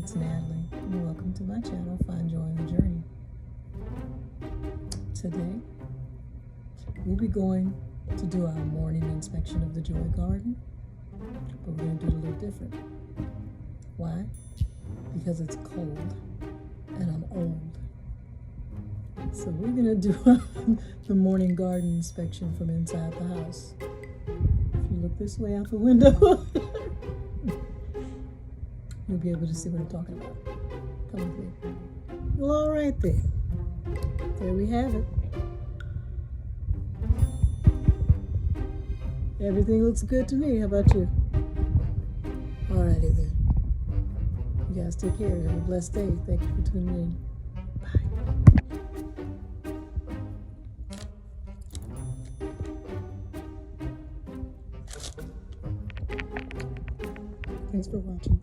it's Natalie, and welcome to my channel, Find Joy in the Journey. Today, we'll be going to do our morning inspection of the Joy Garden, but we're going to do it a little different. Why? Because it's cold, and I'm old. So we're going to do the morning garden inspection from inside the house. If you look this way out the window, you'll be able to see what I'm talking about. Come with me. Well, all right then. There we have it. Everything looks good to me. How about you? All righty then. You guys take care. Have a blessed day. Thank you for tuning in. Bye. Thanks for watching.